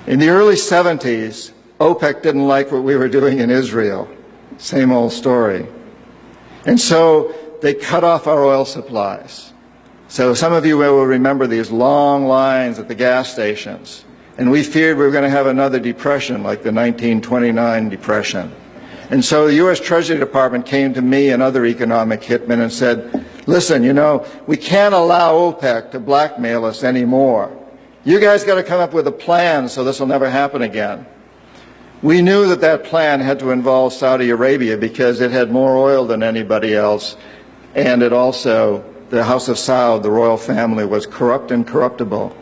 In the early 70s, OPEC didn't like what we were doing in Israel. Same old story. And so they cut off our oil supplies. So some of you will remember these long lines at the gas stations. And we feared we were going to have another depression like the 1929 depression. And so the U.S. Treasury Department came to me and other economic hitmen and said, listen, you know, we can't allow OPEC to blackmail us anymore. You guys got to come up with a plan so this will never happen again. We knew that that plan had to involve Saudi Arabia because it had more oil than anybody else, and it also, the House of Saud, the royal family, was corrupt and corruptible.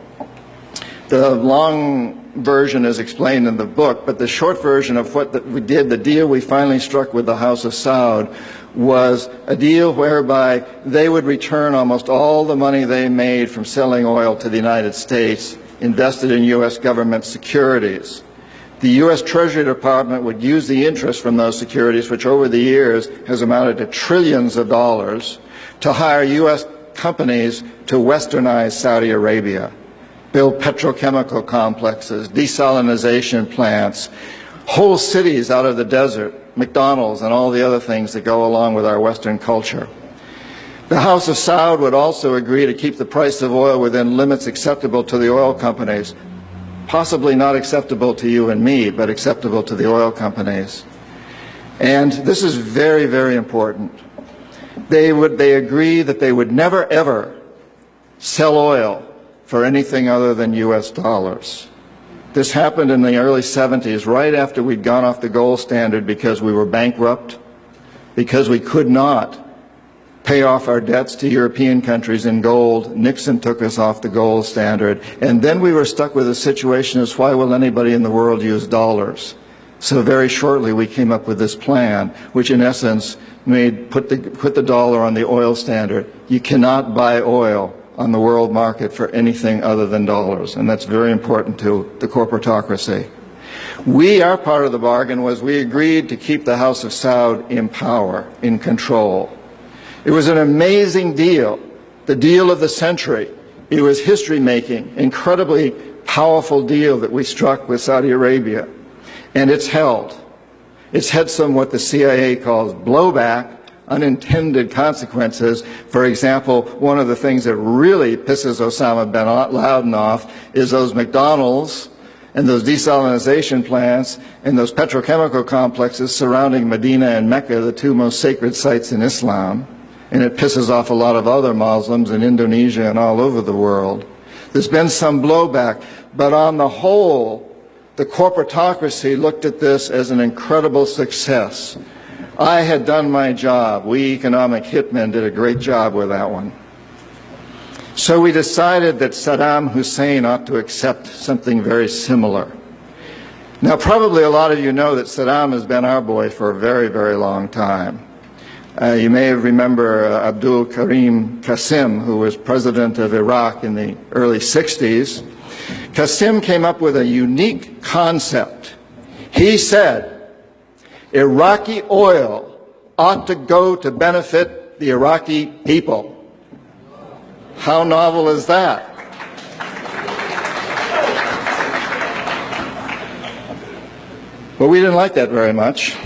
The long version is explained in the book, but the short version of what we did, the deal we finally struck with the House of Saud, was a deal whereby they would return almost all the money they made from selling oil to the United States, invested in U.S. government securities. The U.S. Treasury Department would use the interest from those securities, which over the years has amounted to trillions of dollars, to hire U.S. companies to westernize Saudi Arabia, build petrochemical complexes, desalination plants, whole cities out of the desert, McDonald's and all the other things that go along with our Western culture. The House of Saud would also agree to keep the price of oil within limits acceptable to the oil companies, possibly not acceptable to you and me, but acceptable to the oil companies. And this is very, very important. They agree that they would never, ever sell oil for anything other than U.S. dollars. This happened in the early 70s, right after we'd gone off the gold standard because we were bankrupt, because we could not pay off our debts to European countries in gold. Nixon took us off the gold standard. And then we were stuck with a situation as why will anybody in the world use dollars? So very shortly we came up with this plan, which in essence put the dollar on the oil standard. You cannot buy oil on the world market for anything other than dollars, and that's very important to the corporatocracy. Our part of the bargain was we agreed to keep the House of Saud in power, in control. It was an amazing deal, the deal of the century. It was history-making, incredibly powerful deal that we struck with Saudi Arabia, and it's held. It's had some what the CIA calls blowback, unintended consequences. For example, one of the things that really pisses Osama bin Laden off is those McDonald's and those desalination plants and those petrochemical complexes surrounding Medina and Mecca, the two most sacred sites in Islam. And it pisses off a lot of other Muslims in Indonesia and all over the world. There's been some blowback, but on the whole, the corporatocracy looked at this as an incredible success. I had done my job. We economic hitmen did a great job with that one. So we decided that Saddam Hussein ought to accept something very similar. Now, probably a lot of you know that Saddam has been our boy for a very, very long time. You may remember Abdul Karim Qasim, who was president of Iraq in the early 60s. Qasim came up with a unique concept. He said, Iraqi oil ought to go to benefit the Iraqi people. How novel is that? But we didn't like that very much.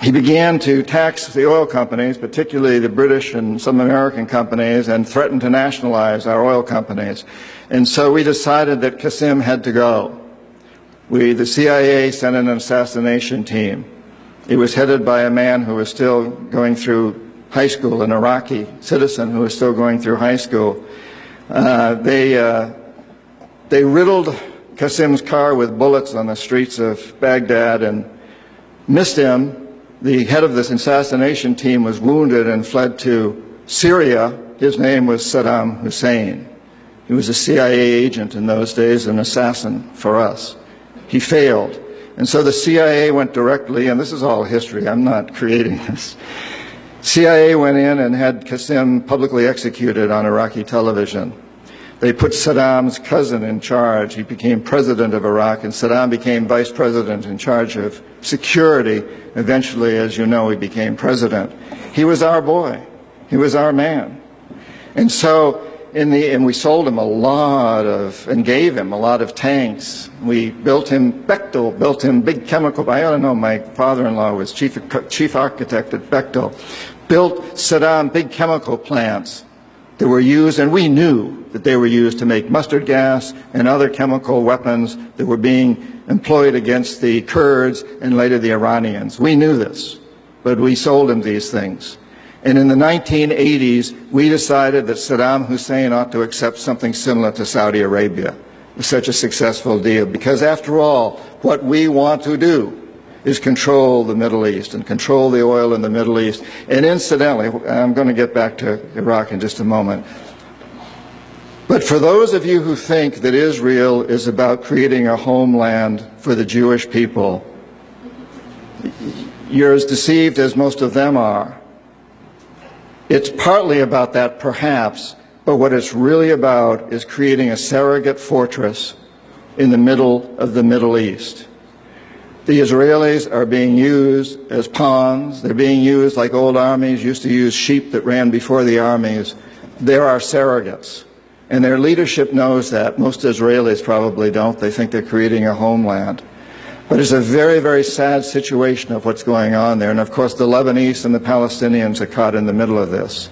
He began to tax the oil companies, particularly the British and some American companies, and threatened to nationalize our oil companies. And so we decided that Qasim had to go. The CIA sent an assassination team. It was headed by a man who was still going through high school, an Iraqi citizen who was still going through high school. They riddled Qasim's car with bullets on the streets of Baghdad and missed him. The head of this assassination team was wounded and fled to Syria. His name was Saddam Hussein. He was a CIA agent in those days, an assassin for us. He failed. And so the CIA went directly, and this is all history, I'm not creating this. CIA went in and had Qasim publicly executed on Iraqi television. They put Saddam's cousin in charge. He became president of Iraq, and Saddam became vice president in charge of security. Eventually, as you know, he became president. He was our boy. He was our man. And so and we sold him a lot of, and gave him a lot of tanks. We built him, Bechtel built him big chemical, I don't know, my father-in-law was chief architect at Bechtel, built Saddam big chemical plants that were used, and we knew that they were used to make mustard gas and other chemical weapons that were being employed against the Kurds and later the Iranians. We knew this, but we sold him these things. And in the 1980s, we decided that Saddam Hussein ought to accept something similar to Saudi Arabia. It was such a successful deal, because after all, what we want to do is control the Middle East and control the oil in the Middle East. And incidentally, I'm going to get back to Iraq in just a moment. But for those of you who think that Israel is about creating a homeland for the Jewish people, you're as deceived as most of them are. It's partly about that, perhaps, but what it's really about is creating a surrogate fortress in the middle of the Middle East. The Israelis are being used as pawns. They're being used like old armies used to use sheep that ran before the armies. There are surrogates. And their leadership knows that. Most Israelis probably don't. They think they're creating a homeland. But it's a very, very sad situation of what's going on there. And of course, the Lebanese and the Palestinians are caught in the middle of this.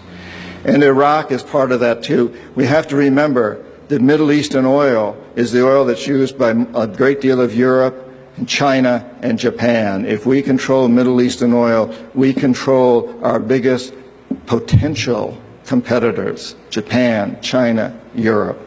And Iraq is part of that too. We have to remember that Middle Eastern oil is the oil that's used by a great deal of Europe, and China and Japan. If we control Middle Eastern oil, we control our biggest potential competitors, Japan, China, Europe.